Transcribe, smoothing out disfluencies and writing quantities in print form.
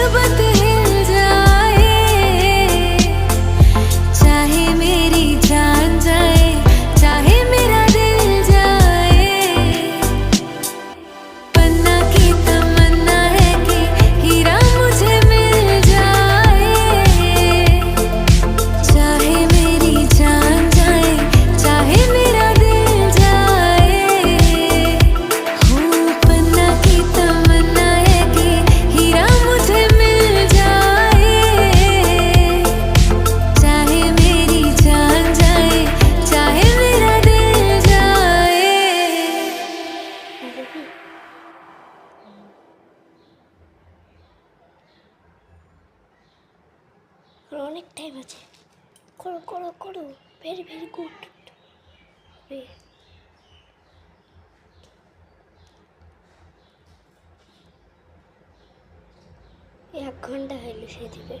पर्वत हिल जाए, चाहे मेरी जान जाए, चाहे मेरा दिल जाए। पन्ना की तमन्ना है कि हीरा मुझे मिल जाए, चाहे मेरी जान जाए, चाहे मेरा दिल जाए। हो पन्ना की तमन्ना है कि हीरा मुझे मिल जाए, चाहे मेरी जान जाए, चाहे मेरा दिल जाए। অনেক টাইম আছে, করো করো করো, ভেরি ভেরি গুড। 1 ঘন্টা হইলে সে দিবে।